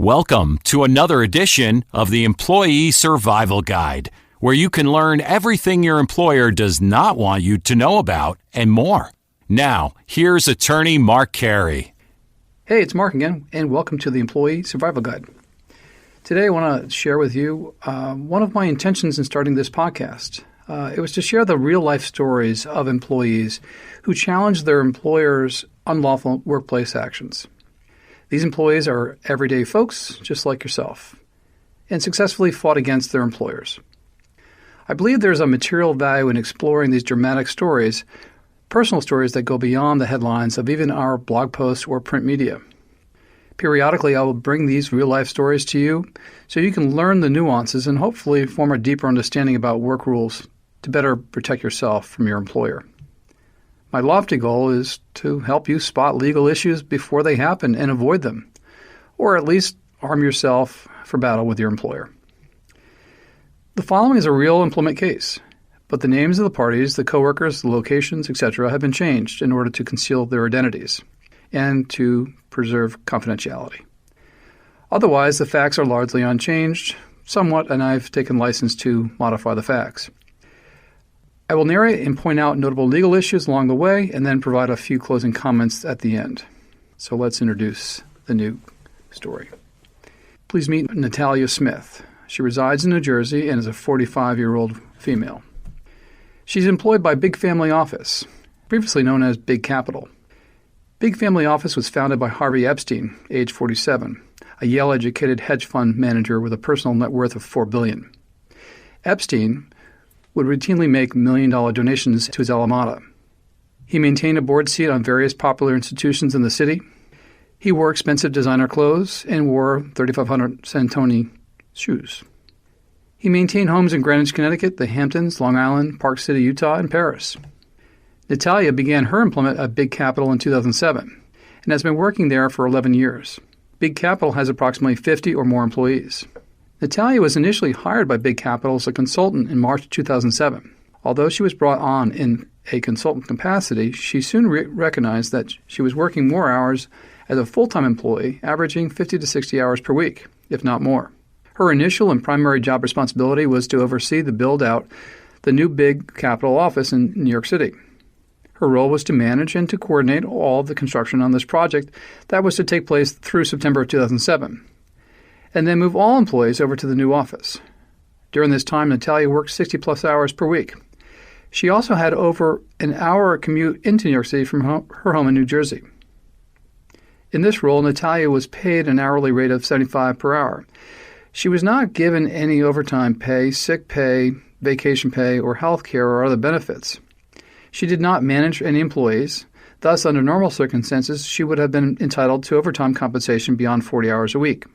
Welcome to another edition of the Employee Survival Guide, where you can learn everything your employer does not want you to know about and more. Now, here's attorney Mark Carey. Hey, it's Mark again, and welcome to the Employee Survival Guide. Today, I want to share with you one of my intentions in starting this podcast. It was to share the real-life stories of employees who challenge their employer's unlawful workplace actions. These employees are everyday folks, just like yourself, and successfully fought against their employers. I believe there's a material value in exploring these dramatic stories, personal stories that go beyond the headlines of even our blog posts or print media. Periodically, I will bring these real-life stories to you so you can learn the nuances and hopefully form a deeper understanding about work rules to better protect yourself from your employer. My lofty goal is to help you spot legal issues before they happen and avoid them, or at least arm yourself for battle with your employer. The following is a real employment case, but the names of the parties, the coworkers, the locations, etc. have been changed in order to conceal their identities and to preserve confidentiality. Otherwise, the facts are largely unchanged, somewhat, and I've taken license to modify the facts. I will narrate and point out notable legal issues along the way and then provide a few closing comments at the end. So let's introduce the new story. Please meet Natalia Smith. She resides in New Jersey and is a 45-year-old female. She's employed by Big Family Office, previously known as Big Capital. Big Family Office was founded by Harvey Epstein, age 47, a Yale-educated hedge fund manager with a personal net worth of $4 billion. Epstein would routinely make million-dollar donations to his alma mater. He maintained a board seat on various popular institutions in the city. He wore expensive designer clothes and wore 3,500 Santoni shoes. He maintained homes in Greenwich, Connecticut, the Hamptons, Long Island, Park City, Utah, and Paris. Natalia began her employment at Big Capital in 2007 and has been working there for 11 years. Big Capital has approximately 50 or more employees. Natalia was initially hired by Big Capital as a consultant in March 2007. Although she was brought on in a consultant capacity, she soon recognized that she was working more hours as a full-time employee, averaging 50 to 60 hours per week, if not more. Her initial and primary job responsibility was to oversee the build-out the new Big Capital office in New York City. Her role was to manage and to coordinate all of the construction on this project that was to take place through September of 2007. And then move all employees over to the new office. During this time, Natalia worked 60-plus hours per week. She also had over an hour commute into New York City from her home in New Jersey. In this role, Natalia was paid an hourly rate of $75 per hour. She was not given any overtime pay, sick pay, vacation pay, or health care or other benefits. She did not manage any employees. Thus, under normal circumstances, she would have been entitled to overtime compensation beyond 40 hours a week.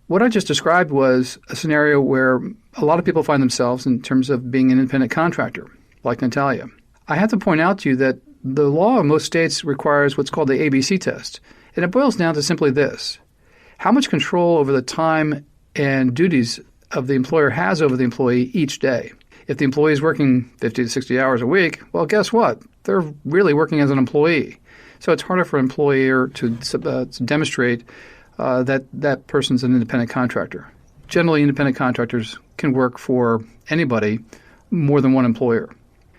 What I just described was a scenario where a lot of people find themselves in terms of being an independent contractor, like Natalia. I have to point out to you that the law in most states requires what's called the ABC test, and it boils down to simply this: how much control over the time and duties of the employer has over the employee each day. If the employee is working 50 to 60 hours a week, well, guess what? They're really working as an employee. So it's harder for an employer to demonstrate that person's an independent contractor. Generally, independent contractors can work for anybody, more than one employer.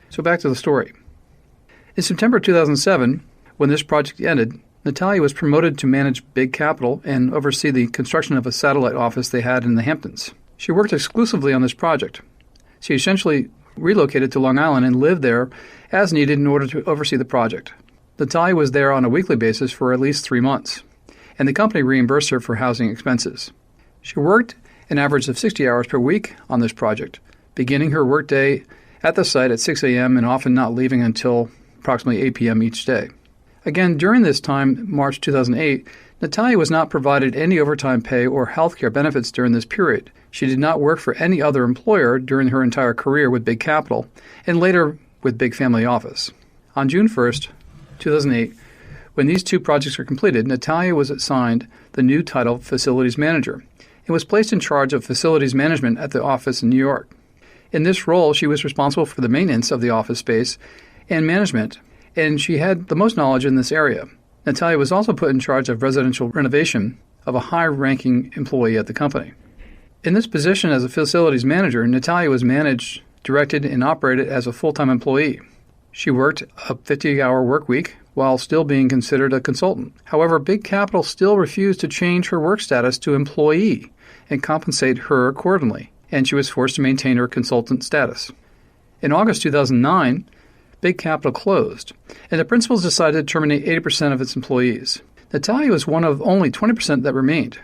So back to the story. In September 2007, when this project ended, Natalia was promoted to manage Big Capital and oversee the construction of a satellite office they had in the Hamptons. She worked exclusively on this project. She essentially relocated to Long Island and lived there as needed in order to oversee the project. Natalia was there on a weekly basis for at least 3 months, and the company reimbursed her for housing expenses. She worked an average of 60 hours per week on this project, beginning her workday at the site at 6 a.m. and often not leaving until approximately 8 p.m. each day. Again, during this time, March 2008, Natalia was not provided any overtime pay or health care benefits during this period. She did not work for any other employer during her entire career with Big Capital and later with Big Family Office. On June 1st, 2008, when these two projects were completed, Natalia was assigned the new title Facilities Manager and was placed in charge of facilities management at the office in New York. In this role, she was responsible for the maintenance of the office space and management, and she had the most knowledge in this area. Natalia was also put in charge of residential renovation of a high-ranking employee at the company. In this position as a facilities manager, Natalia was managed, directed, and operated as a full-time employee. She worked a 50-hour work week while still being considered a consultant. However, Big Capital still refused to change her work status to employee and compensate her accordingly, and she was forced to maintain her consultant status. In August 2009, Big Capital closed, and the principals decided to terminate 80% of its employees. Natalia was one of only 20% that remained.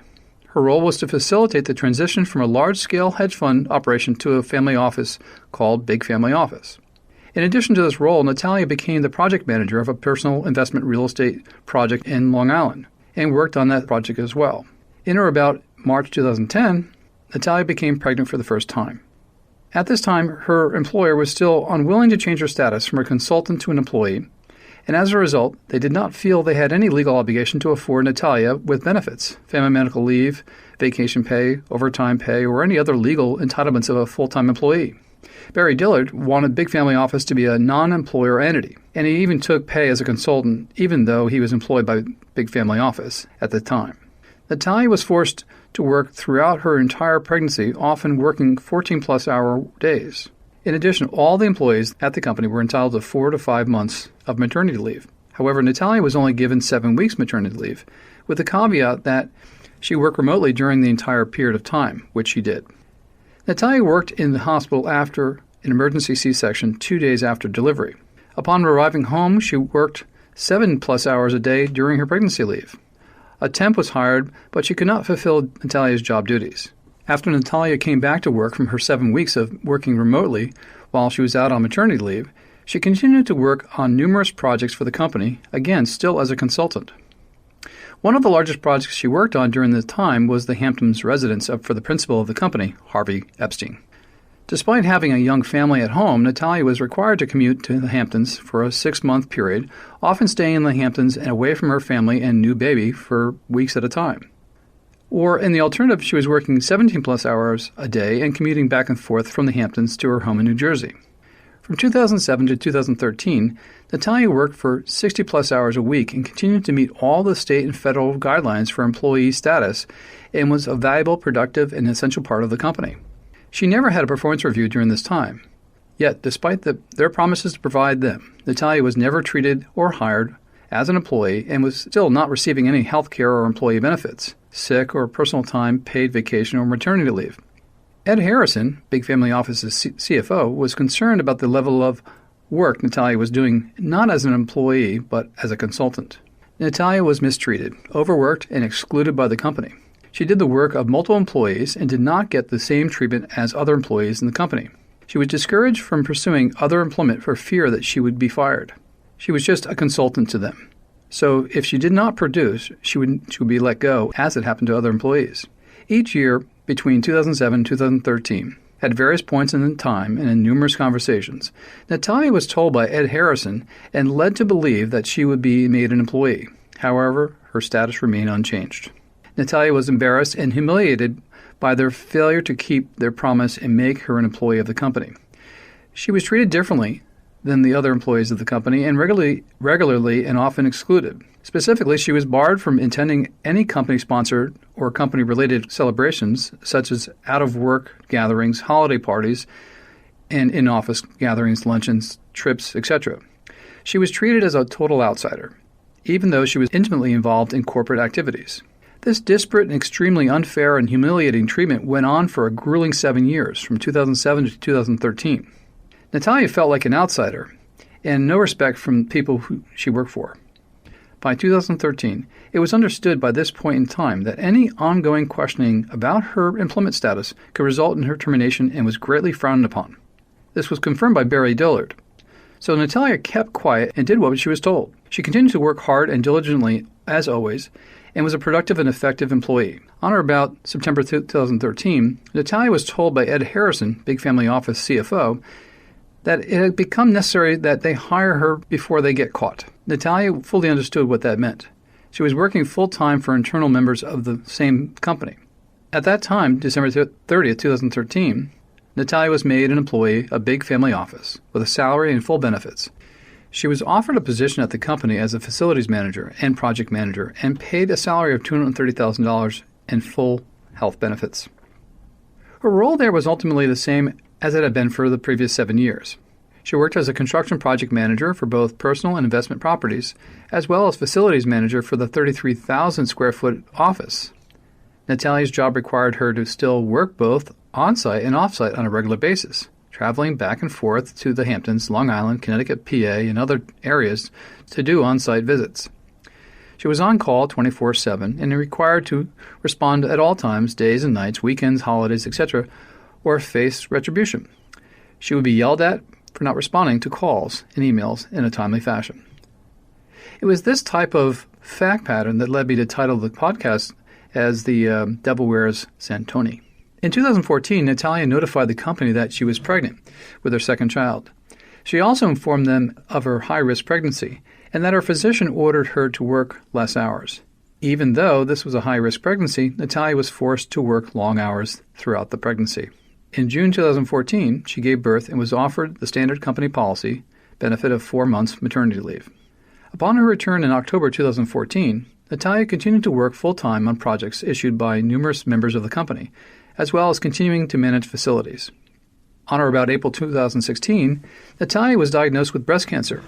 Her role was to facilitate the transition from a large-scale hedge fund operation to a family office called Big Family Office. In addition to this role, Natalia became the project manager of a personal investment real estate project in Long Island and worked on that project as well. In or about March 2010, Natalia became pregnant for the first time. At this time, her employer was still unwilling to change her status from a consultant to an employee, and as a result, they did not feel they had any legal obligation to afford Natalia with benefits, family medical leave, vacation pay, overtime pay, or any other legal entitlements of a full-time employee. Barry Dillard wanted Big Family Office to be a non-employer entity, and he even took pay as a consultant, even though he was employed by Big Family Office at the time. Natalia was forced to work throughout her entire pregnancy, often working 14-plus hour days. In addition, all the employees at the company were entitled to 4 to 5 months of maternity leave. However, Natalia was only given 7 weeks maternity leave, with the caveat that she worked remotely during the entire period of time, which she did. Natalia worked in the hospital after an emergency C-section 2 days after delivery. Upon arriving home, she worked 7-plus hours a day during her pregnancy leave. A temp was hired, but she could not fulfill Natalia's job duties. After Natalia came back to work from her 7 weeks of working remotely while she was out on maternity leave, she continued to work on numerous projects for the company, again, still as a consultant. One of the largest projects she worked on during this time was the Hamptons residence for the principal of the company, Harvey Epstein. Despite having a young family at home, Natalia was required to commute to the Hamptons for a 6-month period, often staying in the Hamptons and away from her family and new baby for weeks at a time. Or, in the alternative, she was working 17-plus hours a day and commuting back and forth from the Hamptons to her home in New Jersey. From 2007 to 2013, Natalia worked for 60-plus hours a week and continued to meet all the state and federal guidelines for employee status and was a valuable, productive, and essential part of the company. She never had a performance review during this time. Yet, despite their promises to provide them, Natalia was never treated or hired as an employee and was still not receiving any health care or employee benefits, sick or personal time, paid vacation, or maternity leave. Ed Harrison, Big Family Office's CFO, was concerned about the level of work Natalia was doing not as an employee but as a consultant. Natalia was mistreated, overworked, and excluded by the company. She did the work of multiple employees and did not get the same treatment as other employees in the company. She was discouraged from pursuing other employment for fear that she would be fired. She was just a consultant to them. So if she did not produce, she would be let go, as it happened to other employees. Each year, between 2007 and 2013, at various points in time and in numerous conversations, Natalia was told by Ed Harrison and led to believe that she would be made an employee. However, her status remained unchanged. Natalia was embarrassed and humiliated by their failure to keep their promise and make her an employee of the company. She was treated differently than the other employees of the company and regularly and often excluded. Specifically, she was barred from attending any company-sponsored or company-related celebrations, such as out-of-work gatherings, holiday parties, and in-office gatherings, luncheons, trips, etc. She was treated as a total outsider, even though she was intimately involved in corporate activities. This disparate and extremely unfair and humiliating treatment went on for a grueling 7 years, from 2007 to 2013. Natalia felt like an outsider and no respect from people who she worked for. By 2013, it was understood by this point in time that any ongoing questioning about her employment status could result in her termination and was greatly frowned upon. This was confirmed by Barry Dillard. So Natalia kept quiet and did what she was told. She continued to work hard and diligently, as always, and was a productive and effective employee. On or about September 2013, Natalia was told by Ed Harrison, Big Family Office CFO, that it had become necessary that they hire her before they get caught. Natalia fully understood what that meant. She was working full-time for internal members of the same company. At that time, December 30th, 2013, Natalia was made an employee of Big Family Office with a salary and full benefits. She was offered a position at the company as a facilities manager and project manager and paid a salary of $230,000 and full health benefits. Her role there was ultimately the same as it had been for the previous 7 years. She worked as a construction project manager for both personal and investment properties, as well as facilities manager for the 33,000 square foot office. Natalia's job required her to still work both on-site and off-site on a regular basis, traveling back and forth to the Hamptons, Long Island, Connecticut, PA, and other areas to do on-site visits. She was on call 24/7 and required to respond at all times, days and nights, weekends, holidays, etc., or face retribution. She would be yelled at for not responding to calls and emails in a timely fashion. It was this type of fact pattern that led me to title the podcast as The Devil Wears Santoni. In 2014, Natalia notified the company that she was pregnant with her second child. She also informed them of her high-risk pregnancy and that her physician ordered her to work less hours. Even though this was a high-risk pregnancy, Natalia was forced to work long hours throughout the pregnancy. In June 2014, she gave birth and was offered the standard company policy benefit of 4 months maternity leave. Upon her return in October 2014, Natalia continued to work full-time on projects issued by numerous members of the company, as well as continuing to manage facilities. On or about April 2016, Natalia was diagnosed with breast cancer.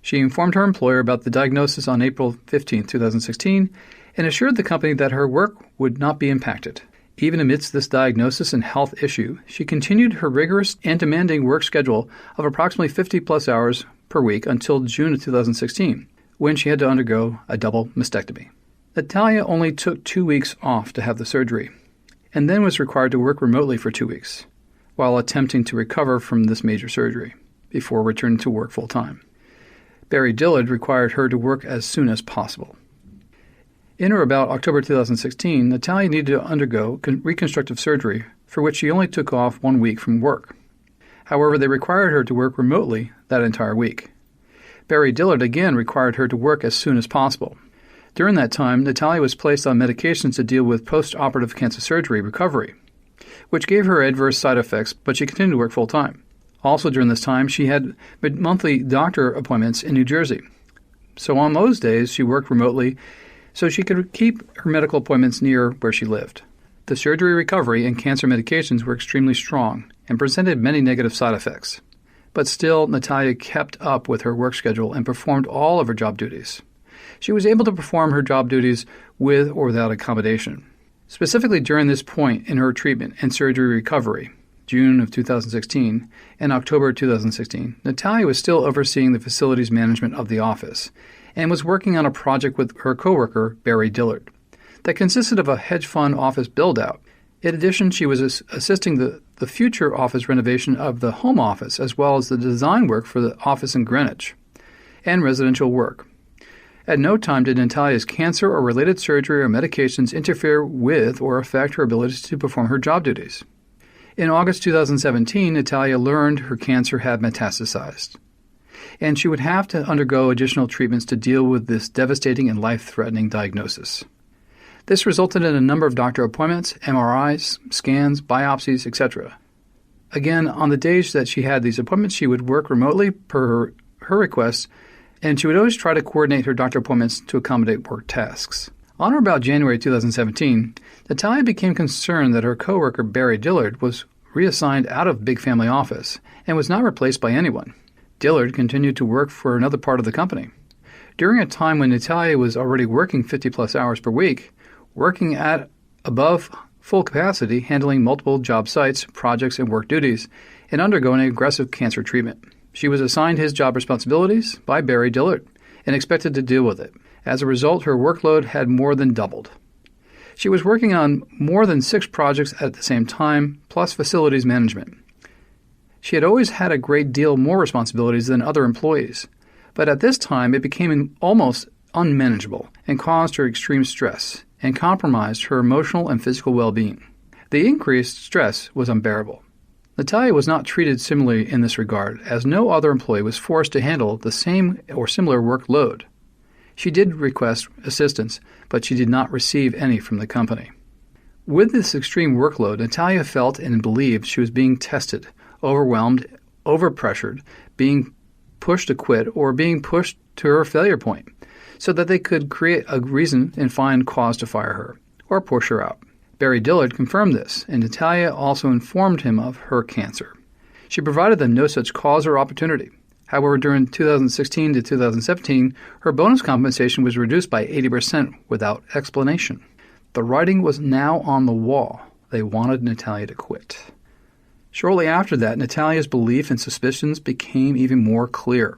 She informed her employer about the diagnosis on April 15, 2016, and assured the company that her work would not be impacted. Even amidst this diagnosis and health issue, she continued her rigorous and demanding work schedule of approximately 50-plus hours per week until June of 2016, when she had to undergo a double mastectomy. Natalia only took 2 weeks off to have the surgery, and then was required to work remotely for 2 weeks, while attempting to recover from this major surgery, before returning to work full-time. Barry Dillard required her to work as soon as possible. In or about October 2016, Natalia needed to undergo reconstructive surgery, for which she only took off 1 week from work. However, they required her to work remotely that entire week. Barry Dillard again required her to work as soon as possible. During that time, Natalia was placed on medications to deal with post-operative cancer surgery recovery, which gave her adverse side effects, but she continued to work full-time. Also during this time, she had monthly doctor appointments in New Jersey. So on those days, she worked remotely so she could keep her medical appointments near where she lived. The surgery recovery and cancer medications were extremely strong and presented many negative side effects. But still, Natalia kept up with her work schedule and performed all of her job duties. She was able to perform her job duties with or without accommodation. Specifically during this point in her treatment and surgery recovery, June of 2016 and October 2016, Natalia was still overseeing the facilities management of the office and was working on a project with her coworker, Barry Dillard, that consisted of a hedge fund office build-out. In addition, she was assisting the future office renovation of the home office, as well as the design work for the office in Greenwich and residential work. At no time did Natalia's cancer or related surgery or medications interfere with or affect her ability to perform her job duties. In August 2017, Natalia learned her cancer had metastasized, and she would have to undergo additional treatments to deal with this devastating and life-threatening diagnosis. This resulted in a number of doctor appointments, MRIs, scans, biopsies, etc. Again, on the days that she had these appointments, she would work remotely per her request, and she would always try to coordinate her doctor appointments to accommodate work tasks. On or about January 2017, Natalia became concerned that her coworker Barry Dillard was reassigned out of Big Family Office and was not replaced by anyone. Dillard continued to work for another part of the company. During a time when Natalia was already working 50-plus hours per week, working at above full capacity, handling multiple job sites, projects, and work duties, and undergoing aggressive cancer treatment. She was assigned his job responsibilities by Barry Dillard and expected to deal with it. As a result, her workload had more than doubled. She was working on more than 6 projects at the same time, plus facilities management. She had always had a great deal more responsibilities than other employees, but at this time it became almost unmanageable and caused her extreme stress and compromised her emotional and physical well-being. The increased stress was unbearable. Natalia was not treated similarly in this regard, as no other employee was forced to handle the same or similar workload. She did request assistance, but she did not receive any from the company. With this extreme workload, Natalia felt and believed she was being tested, overwhelmed, overpressured, being pushed to quit or being pushed to her failure point so that they could create a reason and find cause to fire her or push her out. Barry Dillard confirmed this, and Natalia also informed him of her cancer. She provided them no such cause or opportunity. However, during 2016 to 2017, her bonus compensation was reduced by 80% without explanation. The writing was now on the wall. They wanted Natalia to quit. Shortly after that, Natalia's belief and suspicions became even more clear.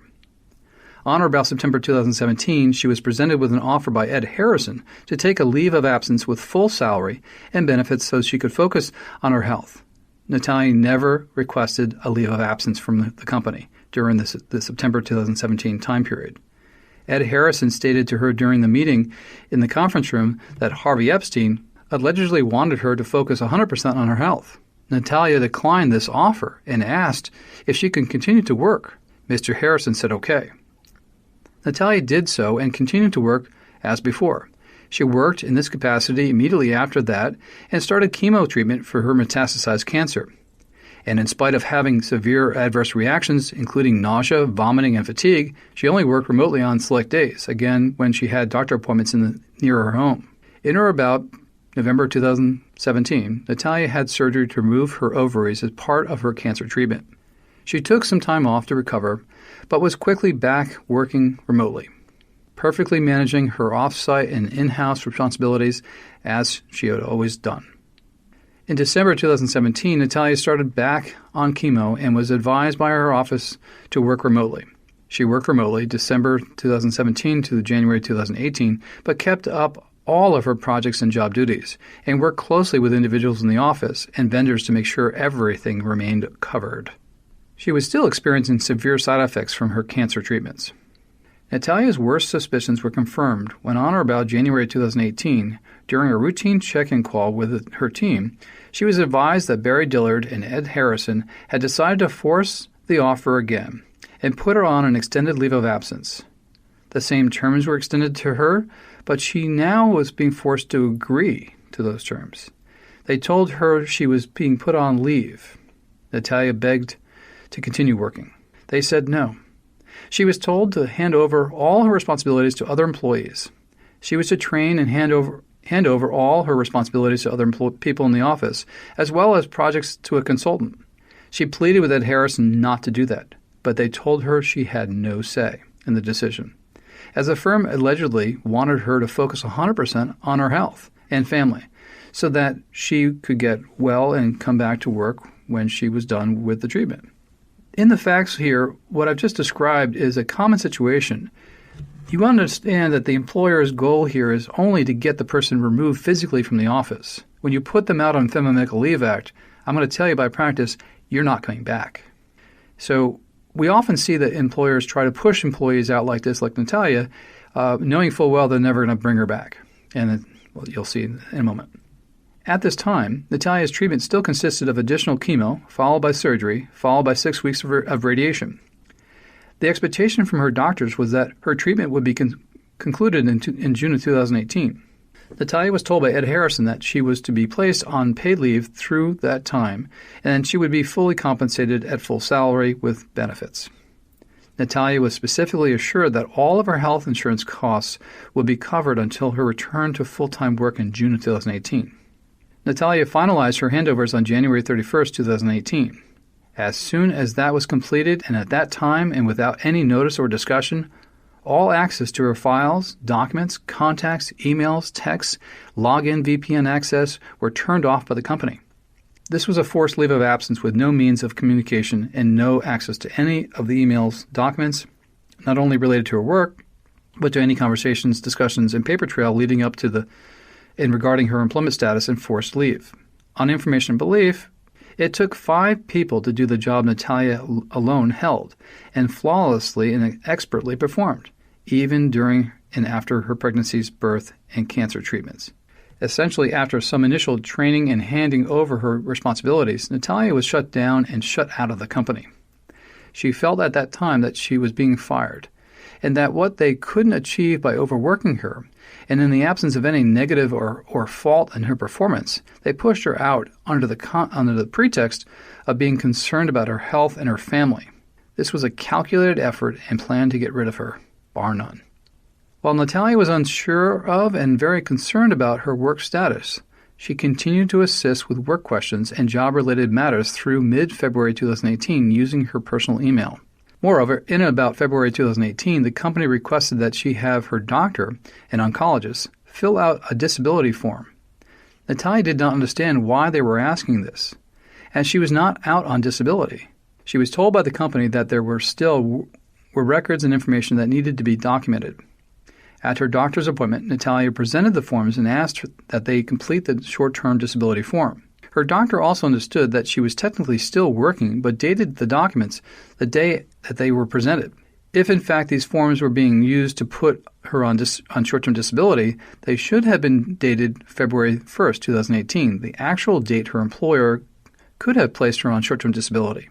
On or about September 2017, she was presented with an offer by Ed Harrison to take a leave of absence with full salary and benefits so she could focus on her health. Natalia never requested a leave of absence from the company during the September 2017 time period. Ed Harrison stated to her during the meeting in the conference room that Harvey Epstein allegedly wanted her to focus 100% on her health. Natalia declined this offer and asked if she could continue to work. Mr. Harrison said okay. Natalia did so and continued to work as before. She worked in this capacity immediately after that and started chemo treatment for her metastasized cancer. And in spite of having severe adverse reactions, including nausea, vomiting, and fatigue, she only worked remotely on select days, again when she had doctor appointments near her home. In or about November 2017, Natalia had surgery to remove her ovaries as part of her cancer treatment. She took some time off to recover, but was quickly back working remotely, perfectly managing her off-site and in-house responsibilities as she had always done. In December 2017, Natalia started back on chemo and was advised by her office to work remotely. She worked remotely December 2017 to January 2018, but kept up all of her projects and job duties and worked closely with individuals in the office and vendors to make sure everything remained covered. She was still experiencing severe side effects from her cancer treatments. Natalia's worst suspicions were confirmed when on or about January 2018, during a routine check-in call with her team, she was advised that Barry Dillard and Ed Harrison had decided to force the offer again and put her on an extended leave of absence. The same terms were extended to her, but she now was being forced to agree to those terms. They told her she was being put on leave. Natalia begged to continue working. They said no. She was told to hand over all her responsibilities to other employees. She was to train and hand over all her responsibilities to other people in the office, as well as projects to a consultant. She pleaded with Ed Harrison not to do that, but they told her she had no say in the decision, as the firm allegedly wanted her to focus 100% on her health and family so that she could get well and come back to work when she was done with the treatment. In the facts here, what I've just described is a common situation. You understand that the employer's goal here is only to get the person removed physically from the office. When you put them out on FMLA Medical Leave Act, I'm going to tell you by practice, you're not coming back. So we often see that employers try to push employees out like this, like Natalia, knowing full well they're never going to bring her back. And you'll see in a moment. At this time, Natalia's treatment still consisted of additional chemo, followed by surgery, followed by 6 weeks of radiation. The expectation from her doctors was that her treatment would be concluded in June of 2018. Natalia was told by Ed Harrison that she was to be placed on paid leave through that time, and she would be fully compensated at full salary with benefits. Natalia was specifically assured that all of her health insurance costs would be covered until her return to full-time work in June of 2018. Natalia finalized her handovers on January 31, 2018. As soon as that was completed, and at that time and without any notice or discussion, all access to her files, documents, contacts, emails, texts, login, VPN access were turned off by the company. This was a forced leave of absence with no means of communication and no access to any of the emails, documents, not only related to her work, but to any conversations, discussions, and paper trail leading up to and regarding her employment status and forced leave. On information and belief, it took 5 people to do the job Natalia alone held, and flawlessly and expertly performed, even during and after her pregnancies, birth, and cancer treatments. Essentially, after some initial training and handing over her responsibilities, Natalia was shut down and shut out of the company. She felt at that time that she was being fired, and that what they couldn't achieve by overworking her, and in the absence of any negative or fault in her performance, they pushed her out under the pretext of being concerned about her health and her family. This was a calculated effort and plan to get rid of her, bar none. While Natalia was unsure of and very concerned about her work status, she continued to assist with work questions and job-related matters through mid-February 2018 using her personal email. Moreover, in and about February 2018, the company requested that she have her doctor, an oncologist, fill out a disability form. Natalia did not understand why they were asking this, as she was not out on disability. She was told by the company that there were records and information that needed to be documented. At her doctor's appointment, Natalia presented the forms and asked that they complete the short-term disability form. Her doctor also understood that she was technically still working, but dated the documents the day that they were presented. If, in fact, these forms were being used to put her on short-term disability, they should have been dated February 1st, 2018, the actual date her employer could have placed her on short-term disability.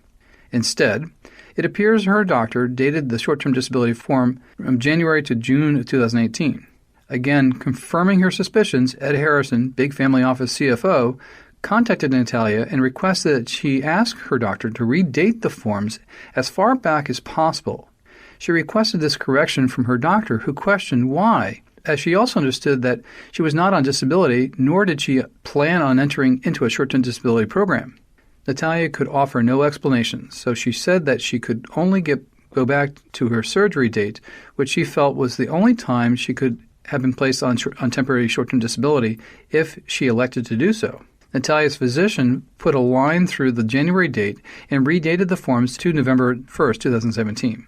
Instead, it appears her doctor dated the short-term disability form from January to June of 2018. Again, confirming her suspicions, Ed Harrison, Big Family Office CFO, contacted Natalia and requested that she ask her doctor to redate the forms as far back as possible. She requested this correction from her doctor, who questioned why, as she also understood that she was not on disability, nor did she plan on entering into a short-term disability program. Natalia could offer no explanation, so she said that she could only go back to her surgery date, which she felt was the only time she could have been placed on temporary short-term disability if she elected to do so. Natalia's physician put a line through the January date and redated the forms to November 1st, 2017.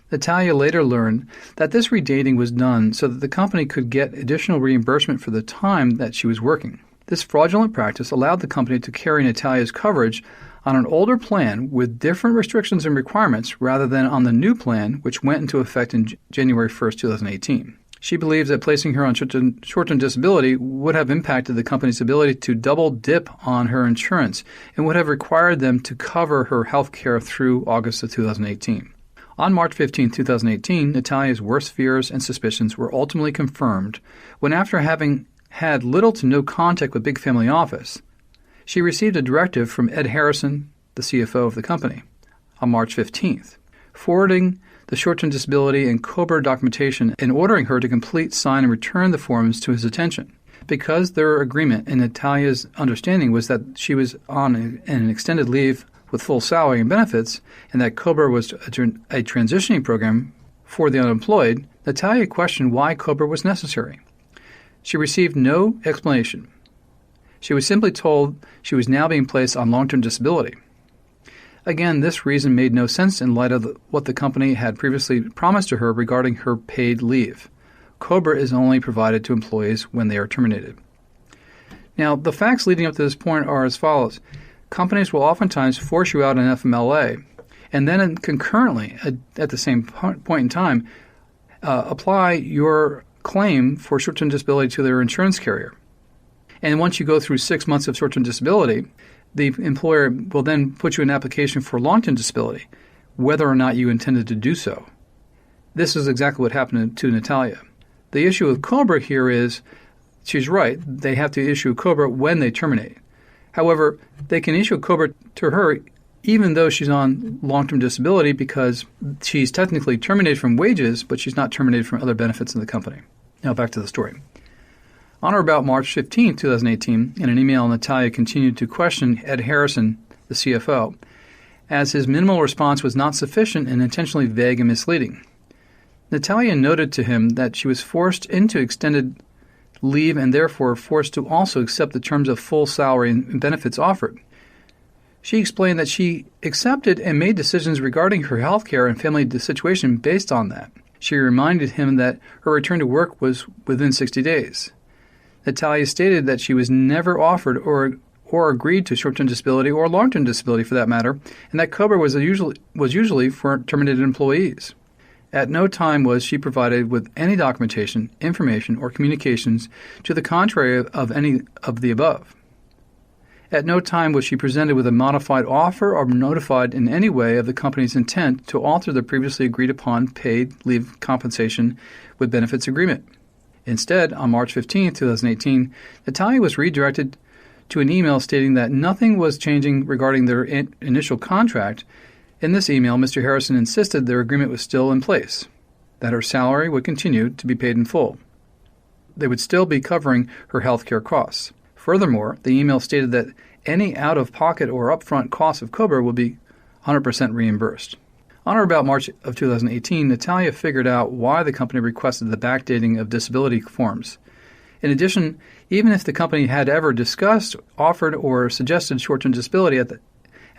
Natalia later learned that this redating was done so that the company could get additional reimbursement for the time that she was working. This fraudulent practice allowed the company to carry Natalia's coverage on an older plan with different restrictions and requirements rather than on the new plan, which went into effect in January 1st, 2018. She believes that placing her on short-term disability would have impacted the company's ability to double dip on her insurance and would have required them to cover her health care through August of 2018. On March 15, 2018, Natalia's worst fears and suspicions were ultimately confirmed when, after having had little to no contact with Big Family Office, she received a directive from Ed Harrison, the CFO of the company, on March 15th, forwarding the short-term disability and COBRA documentation and ordering her to complete, sign, and return the forms to his attention. Because their agreement and Natalia's understanding was that she was on an extended leave with full salary and benefits, and that COBRA was a transitioning program for the unemployed, Natalia questioned why COBRA was necessary. She received no explanation. She was simply told she was now being placed on long-term disability. Again, this reason made no sense in light of what the company had previously promised to her regarding her paid leave. COBRA is only provided to employees when they are terminated. Now, the facts leading up to this point are as follows. Companies will oftentimes force you out an FMLA, and then concurrently, at the same point in time, apply your claim for short-term disability to their insurance carrier. And once you go through 6 months of short-term disability, the employer will then put you in an application for long-term disability, whether or not you intended to do so. This is exactly what happened to Natalia. The issue with COBRA here is, she's right, they have to issue a COBRA when they terminate. However, they can issue a COBRA to her even though she's on long-term disability because she's technically terminated from wages, but she's not terminated from other benefits in the company. Now back to the story. On or about March 15, 2018, in an email, Natalia continued to question Ed Harrison, the CFO, as his minimal response was not sufficient and intentionally vague and misleading. Natalia noted to him that she was forced into extended leave and therefore forced to also accept the terms of full salary and benefits offered. She explained that she accepted and made decisions regarding her health care and family situation based on that. She reminded him that her return to work was within 60 days. Natalia stated that she was never offered or agreed to short-term disability or long-term disability for that matter, and that COBRA was usually for terminated employees. At no time was she provided with any documentation, information, or communications to the contrary of any of the above. At no time was she presented with a modified offer or notified in any way of the company's intent to alter the previously agreed-upon paid leave compensation with benefits agreement. Instead, on March 15, 2018, Natalia was redirected to an email stating that nothing was changing regarding their initial contract In this email, Mr. Harrison insisted their agreement was still in place, that her salary would continue to be paid in full. They would still be covering her health care costs. Furthermore, the email stated that any out-of-pocket or upfront costs of COBRA will be 100% reimbursed. On or about March of 2018, Natalia figured out why the company requested the backdating of disability forms. In addition, even if the company had ever discussed, offered, or suggested short-term disability at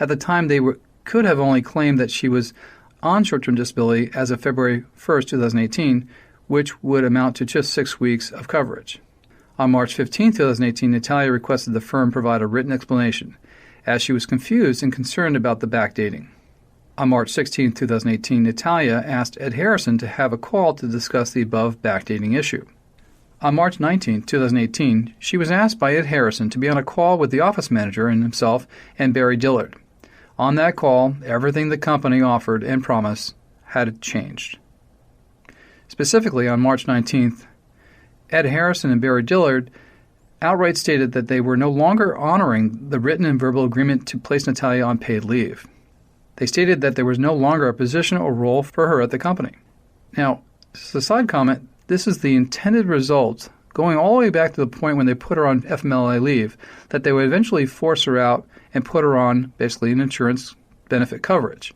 the time, they could have only claimed that she was on short-term disability as of February 1st, 2018, which would amount to just 6 weeks of coverage. On March 15, 2018, Natalia requested the firm provide a written explanation, as she was confused and concerned about the backdating. On March 16, 2018, Natalia asked Ed Harrison to have a call to discuss the above backdating issue. On March 19, 2018, she was asked by Ed Harrison to be on a call with the office manager and himself and Barry Dillard. On that call, everything the company offered and promised had changed. Specifically, on March 19th, Ed Harrison and Barry Dillard outright stated that they were no longer honoring the written and verbal agreement to place Natalia on paid leave. They stated that there was no longer a position or role for her at the company. Now, as a side comment, this is the intended result, going all the way back to the point when they put her on FMLA leave, that they would eventually force her out and put her on basically an insurance benefit coverage.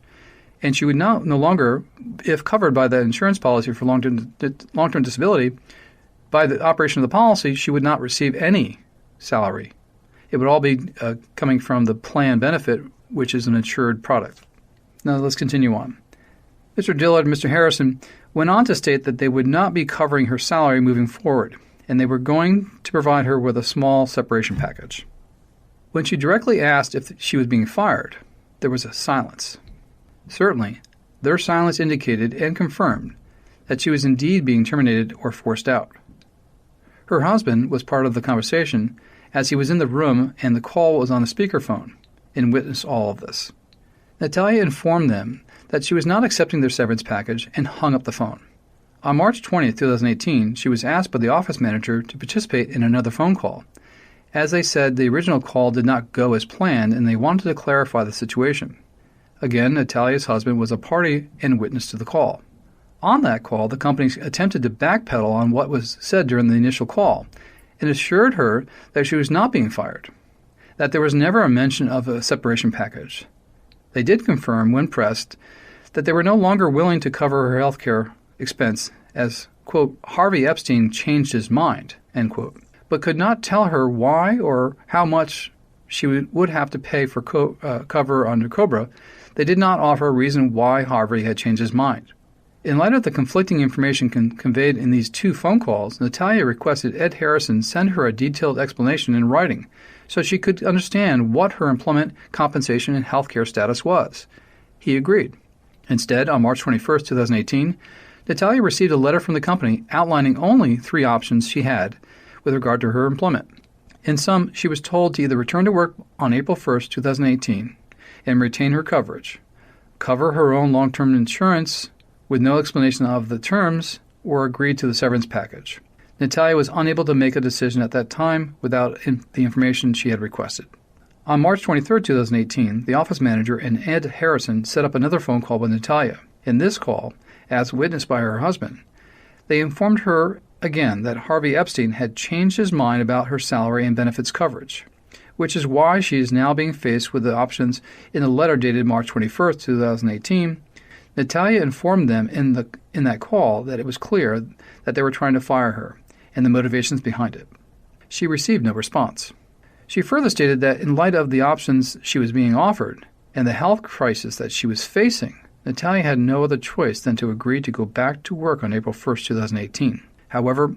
And she would no longer, if covered by the insurance policy for long-term disability, by the operation of the policy, she would not receive any salary. It would all be coming from the plan benefit, which is an insured product. Now let's continue on. Mr. Dillard and Mr. Harrison went on to state that they would not be covering her salary moving forward, and they were going to provide her with a small separation package. When she directly asked if she was being fired, there was a silence. Certainly, their silence indicated and confirmed that she was indeed being terminated or forced out. Her husband was part of the conversation as he was in the room and the call was on a speakerphone and witnessed all of this. Natalia informed them that she was not accepting their severance package and hung up the phone. On March 20, 2018, she was asked by the office manager to participate in another phone call. As they said, the original call did not go as planned and they wanted to clarify the situation. Again, Natalia's husband was a party and witness to the call. On that call, the company attempted to backpedal on what was said during the initial call and assured her that she was not being fired, that there was never a mention of a separation package. They did confirm, when pressed, that they were no longer willing to cover her health care expense as, quote, Harvey Epstein changed his mind, end quote, but could not tell her why or how much she would have to pay for cover under COBRA. They did not offer a reason why Harvey had changed his mind. In light of the conflicting information conveyed in these two phone calls, Natalia requested Ed Harrison send her a detailed explanation in writing so she could understand what her employment, compensation, and health care status was. He agreed. Instead, on March 21, 2018, Natalia received a letter from the company outlining only 3 options she had with regard to her employment. In sum, she was told to either return to work on April 1, 2018 and retain her coverage, cover her own long-term insurance with no explanation of the terms, or agree to the severance package. Natalia was unable to make a decision at that time without the information she had requested. On March 23, 2018, the office manager and Ed Harrison set up another phone call with Natalia. In this call, as witnessed by her husband, they informed her again that Harvey Epstein had changed his mind about her salary and benefits coverage, which is why she is now being faced with the options in a letter dated March 21, 2018. Natalia informed them in that call that it was clear that they were trying to fire her and the motivations behind it. She received no response. She further stated that in light of the options she was being offered and the health crisis that she was facing, Natalia had no other choice than to agree to go back to work on April 1, 2018. However,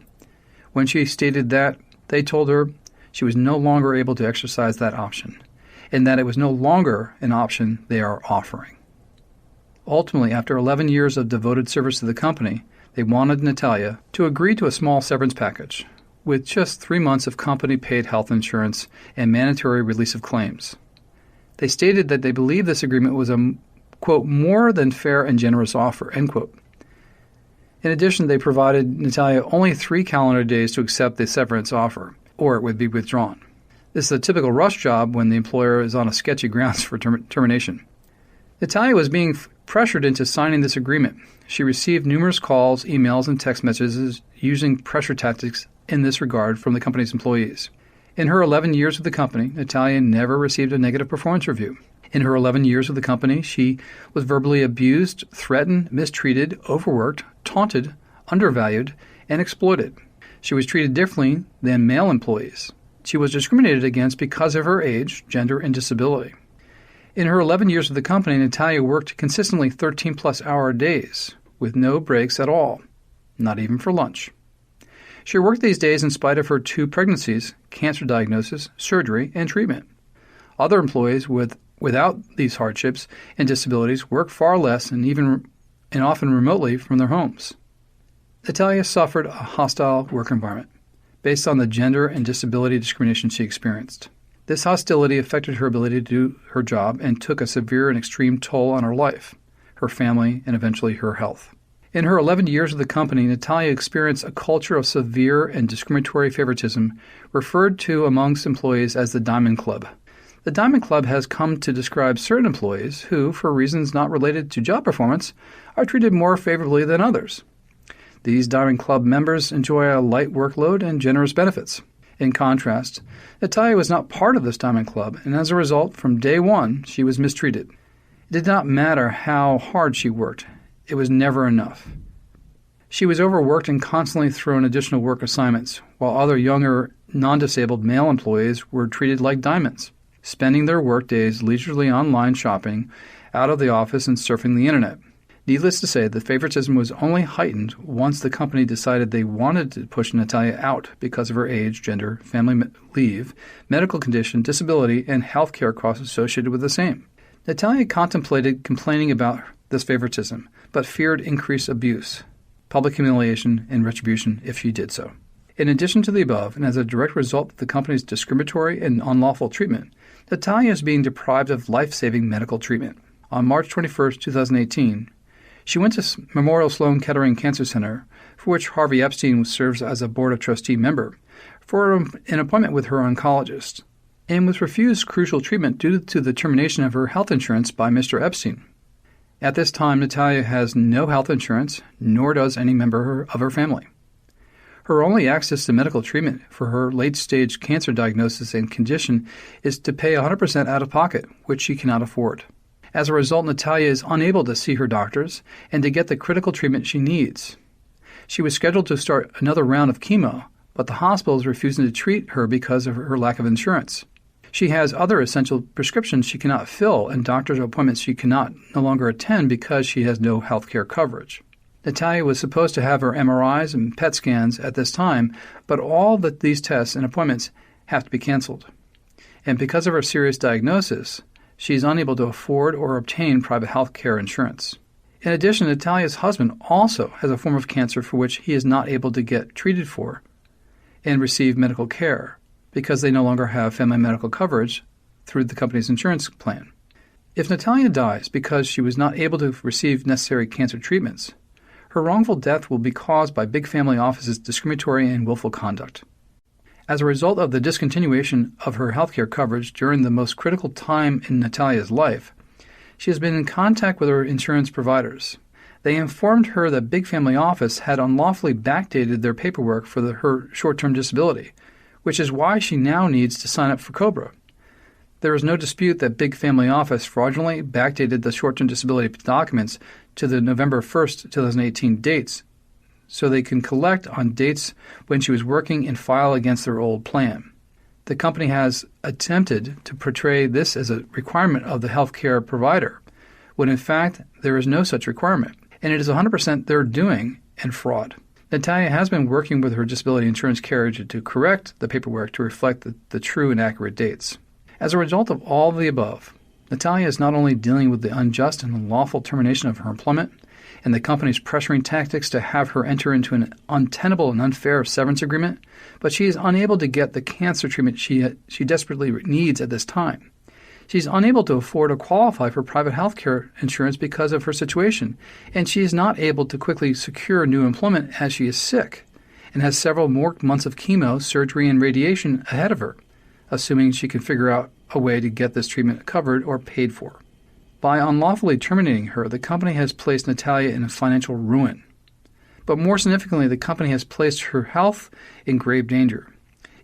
when she stated that, they told her she was no longer able to exercise that option and that it was no longer an option they are offering. Ultimately, after 11 years of devoted service to the company, they wanted Natalia to agree to a small severance package with just 3 months of company-paid health insurance and mandatory release of claims. They stated that they believed this agreement was a, quote, more than fair and generous offer, end quote. In addition, they provided Natalia only 3 calendar days to accept the severance offer, or it would be withdrawn. This is a typical rush job when the employer is on a sketchy grounds for termination. Natalia was being pressured into signing this agreement. She received numerous calls, emails, and text messages using pressure tactics in this regard from the company's employees. In her 11 years with the company, Natalia never received a negative performance review. In her 11 years with the company, she was verbally abused, threatened, mistreated, overworked, taunted, undervalued, and exploited. She was treated differently than male employees. She was discriminated against because of her age, gender, and disability. In her 11 years with the company, Natalia worked consistently 13-plus hour days with no breaks at all, not even for lunch. She worked these days in spite of her 2 pregnancies, cancer diagnosis, surgery, and treatment. Other employees without these hardships and disabilities work far less and often remotely from their homes. Natalia suffered a hostile work environment based on the gender and disability discrimination she experienced. This hostility affected her ability to do her job and took a severe and extreme toll on her life, her family, and eventually her health. In her 11 years with the company, Natalia experienced a culture of severe and discriminatory favoritism referred to amongst employees as the Diamond Club. The Diamond Club has come to describe certain employees who, for reasons not related to job performance, are treated more favorably than others. These Diamond Club members enjoy a light workload and generous benefits. In contrast, Natalia was not part of this Diamond Club, and as a result, from day one, she was mistreated. It did not matter how hard she worked. It was never enough. She was overworked and constantly thrown additional work assignments, while other younger, non-disabled male employees were treated like diamonds, spending their work days leisurely online shopping, out of the office, and surfing the internet. Needless to say, the favoritism was only heightened once the company decided they wanted to push Natalia out because of her age, gender, family leave, medical condition, disability, and health care costs associated with the same. Natalia contemplated complaining about this favoritism, but feared increased abuse, public humiliation, and retribution if she did so. In addition to the above, and as a direct result of the company's discriminatory and unlawful treatment, Natalia is being deprived of life-saving medical treatment. On March 21, 2018, she went to Memorial Sloan Kettering Cancer Center, for which Harvey Epstein serves as a Board of Trustee member, for an appointment with her oncologist, and was refused crucial treatment due to the termination of her health insurance by Mr. Epstein. At this time, Natalia has no health insurance, nor does any member of her family. Her only access to medical treatment for her late-stage cancer diagnosis and condition is to pay 100% out of pocket, which she cannot afford. As a result, Natalia is unable to see her doctors and to get the critical treatment she needs. She was scheduled to start another round of chemo, but the hospital is refusing to treat her because of her lack of insurance. She has other essential prescriptions she cannot fill and doctor's appointments she cannot no longer attend because she has no health care coverage. Natalia was supposed to have her MRIs and PET scans at this time, but all these tests and appointments have to be canceled. And because of her serious diagnosis, she is unable to afford or obtain private health care insurance. In addition, Natalia's husband also has a form of cancer for which he is not able to get treated for and receive medical care because they no longer have family medical coverage through the company's insurance plan. If Natalia dies because she was not able to receive necessary cancer treatments, her wrongful death will be caused by Big Family Office's discriminatory and willful conduct. As a result of the discontinuation of her health care coverage during the most critical time in Natalia's life, she has been in contact with her insurance providers. They informed her that Big Family Office had unlawfully backdated their paperwork for her short-term disability, which is why she now needs to sign up for COBRA. There is no dispute that Big Family Office fraudulently backdated the short-term disability documents to the November 1, 2018 dates, so they can collect on dates when she was working and file against their old plan. The company has attempted to portray this as a requirement of the healthcare provider, when in fact there is no such requirement, and it is 100% their doing and fraud. Natalia has been working with her disability insurance carrier to correct the paperwork to reflect the true and accurate dates. As a result of all of the above, Natalia is not only dealing with the unjust and unlawful termination of her employment and the company's pressuring tactics to have her enter into an untenable and unfair severance agreement, but she is unable to get the cancer treatment she desperately needs at this time. She is unable to afford or qualify for private health care insurance because of her situation, and she is not able to quickly secure new employment as she is sick and has several more months of chemo, surgery, and radiation ahead of her, assuming she can figure out a way to get this treatment covered or paid for. By unlawfully terminating her, the company has placed Natalia in financial ruin. But more significantly, the company has placed her health in grave danger.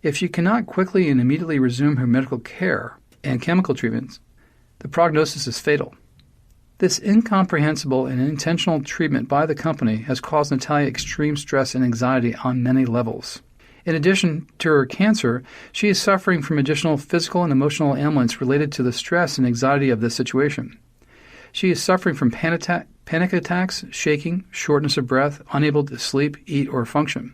If she cannot quickly and immediately resume her medical care and chemical treatments, the prognosis is fatal. This incomprehensible and intentional treatment by the company has caused Natalia extreme stress and anxiety on many levels. In addition to her cancer, she is suffering from additional physical and emotional ailments related to the stress and anxiety of this situation. She is suffering from panic attacks, shaking, shortness of breath, unable to sleep, eat, or function.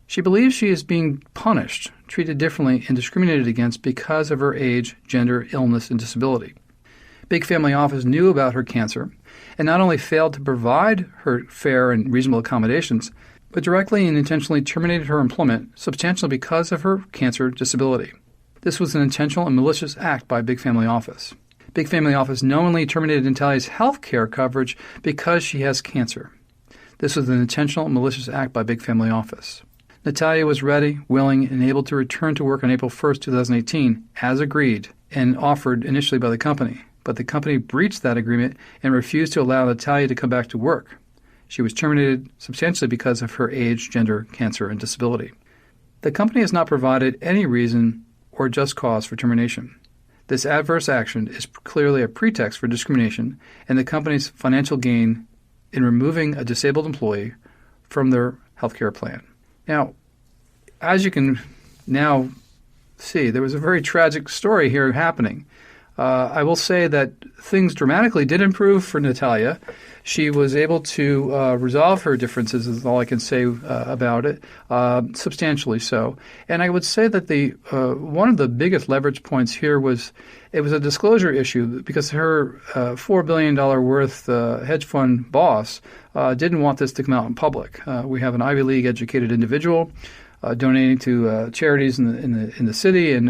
She believes she is being punished, treated differently, and discriminated against because of her age, gender, illness, and disability. Big Family Office knew about her cancer and not only failed to provide her fair and reasonable accommodations, but directly and intentionally terminated her employment substantially because of her cancer disability. This was an intentional and malicious act by Big Family Office. Big Family Office knowingly terminated Natalia's health care coverage because she has cancer. This was an intentional and malicious act by Big Family Office. Natalia was ready, willing, and able to return to work on April 1st, 2018, as agreed and offered initially by the company. But the company breached that agreement and refused to allow Natalia to come back to work. She was terminated substantially because of her age, gender, cancer, and disability. The company has not provided any reason or just cause for termination. This adverse action is clearly a pretext for discrimination and the company's financial gain in removing a disabled employee from their health care plan. Now, as you can now see, there was a very tragic story here happening. I will say that things dramatically did improve for Natalia. She was able to resolve her differences, is all I can say about it, substantially so. And I would say that the one of the biggest leverage points here was it was a disclosure issue because her $4 billion worth hedge fund boss didn't want this to come out in public. We have an Ivy League educated individual donating to charities in the city and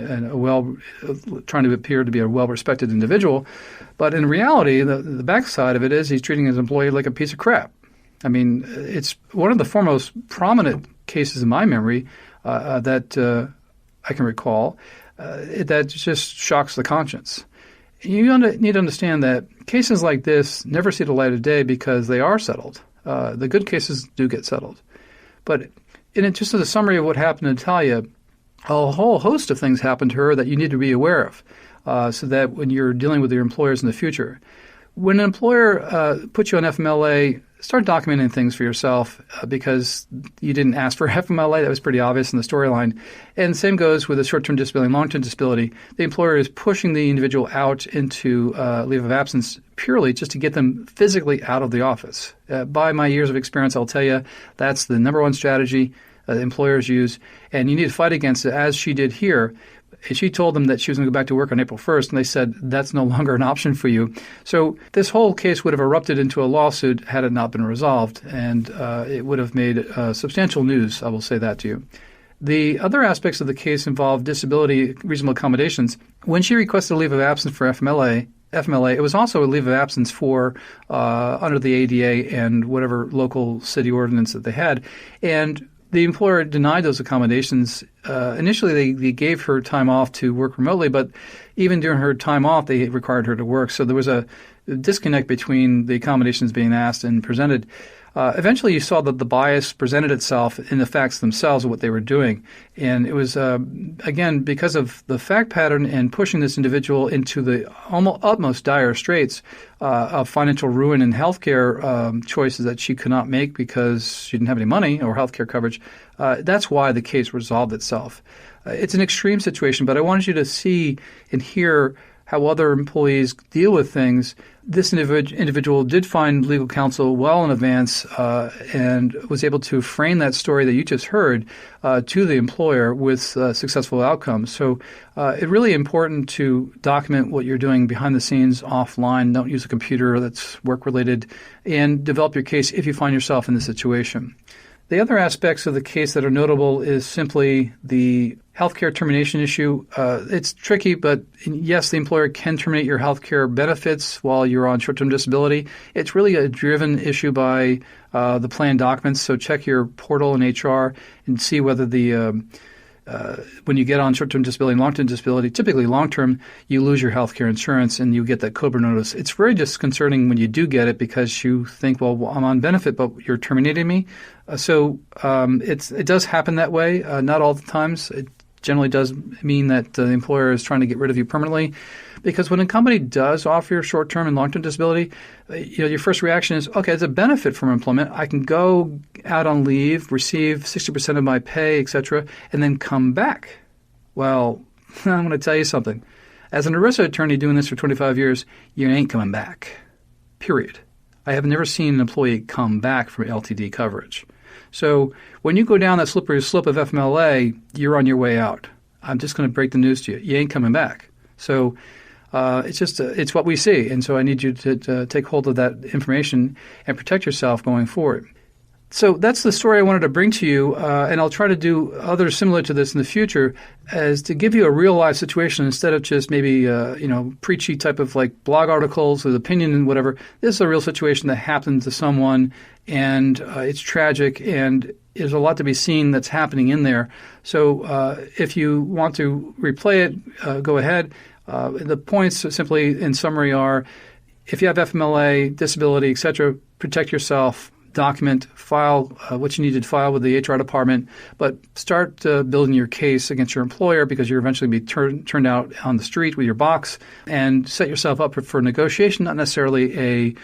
trying to appear to be a well-respected individual. But in reality, the backside of it is he's treating his employee like a piece of crap. I mean, it's one of the foremost prominent cases in my memory that I can recall that just shocks the conscience. You need to understand that cases like this never see the light of day because they are settled. The good cases do get settled. But just as a summary of what happened to Natalia, a whole host of things happened to her that you need to be aware of so that when you're dealing with your employers in the future. When an employer puts you on FMLA, start documenting things for yourself because you didn't ask for FMLA. That was pretty obvious in the storyline. And same goes with a short-term disability and long-term disability. The employer is pushing the individual out into leave of absence purely just to get them physically out of the office. By my years of experience, I'll tell you that's the number one strategy employers use, and you need to fight against it, as she did here. She told them that she was going to go back to work on April 1st, and they said that's no longer an option for you. So this whole case would have erupted into a lawsuit had it not been resolved, and it would have made substantial news, I will say that to you. The other aspects of the case involve disability reasonable accommodations. When she requested a leave of absence for FMLA, it was also a leave of absence for under the ADA and whatever local city ordinance that they had. And the employer denied those accommodations. Initially, they gave her time off to work remotely, but even during her time off, they required her to work. So there was a disconnect between the accommodations being asked and presented. Eventually, you saw that the bias presented itself in the facts themselves of what they were doing. And it was, again, because of the fact pattern and pushing this individual into the utmost dire straits of financial ruin and healthcare choices that she could not make because she didn't have any money or healthcare coverage. That's why the case resolved itself. It's an extreme situation, but I wanted you to see and hear how other employees deal with things. This individual did find legal counsel well in advance and was able to frame that story that you just heard to the employer with successful outcomes. So it's really important to document what you're doing behind the scenes offline. Don't use a computer that's work-related, and develop your case if you find yourself in this situation. The other aspects of the case that are notable is simply the healthcare termination issue. It's tricky, but yes, the employer can terminate your healthcare benefits while you're on short-term disability. It's really a driven issue by the plan documents, so check your portal in HR and see whether the when you get on short-term disability and long-term disability, typically long-term, you lose your health care insurance and you get that COBRA notice. It's very disconcerting when you do get it because you think, well, I'm on benefit, but you're terminating me. It does happen that way. Not all the times. It generally does mean that the employer is trying to get rid of you permanently. Because when a company does offer you short-term and long-term disability, your first reaction is, okay, it's a benefit from employment. I can go out on leave, receive 60% of my pay, et cetera, and then come back. Well, I'm going to tell you something. As an ERISA attorney doing this for 25 years, you ain't coming back, period. I have never seen an employee come back from LTD coverage. So when you go down that slippery slope of FMLA, you're on your way out. I'm just going to break the news to you. You ain't coming back. So it's what we see. And so I need you to take hold of that information and protect yourself going forward. So that's the story I wanted to bring to you, and I'll try to do others similar to this in the future, as to give you a real-life situation instead of just maybe preachy type of like blog articles with opinion and whatever. This is a real situation that happened to someone, and it's tragic, and there's a lot to be seen that's happening in there. So if you want to replay it, go ahead. The points simply in summary are, if you have FMLA, disability, et cetera, protect yourself. Document, file what you need to file with the HR department, but start building your case against your employer because you're eventually be turned out on the street with your box, and set yourself up for negotiation, not necessarily a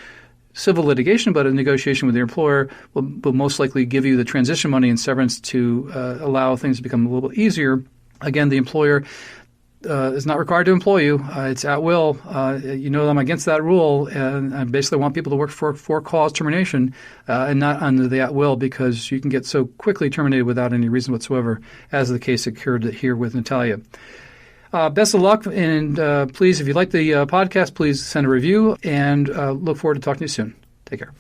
civil litigation, but a negotiation with your employer will most likely give you the transition money and severance to allow things to become a little bit easier. Again, the employer is not required to employ you. It's at will. I'm against that rule, and I basically want people to work for cause termination and not under the at will, because you can get so quickly terminated without any reason whatsoever, as the case occurred here with Natalia. Best of luck, and please, if you like the podcast, please send a review, and look forward to talking to you soon. Take care.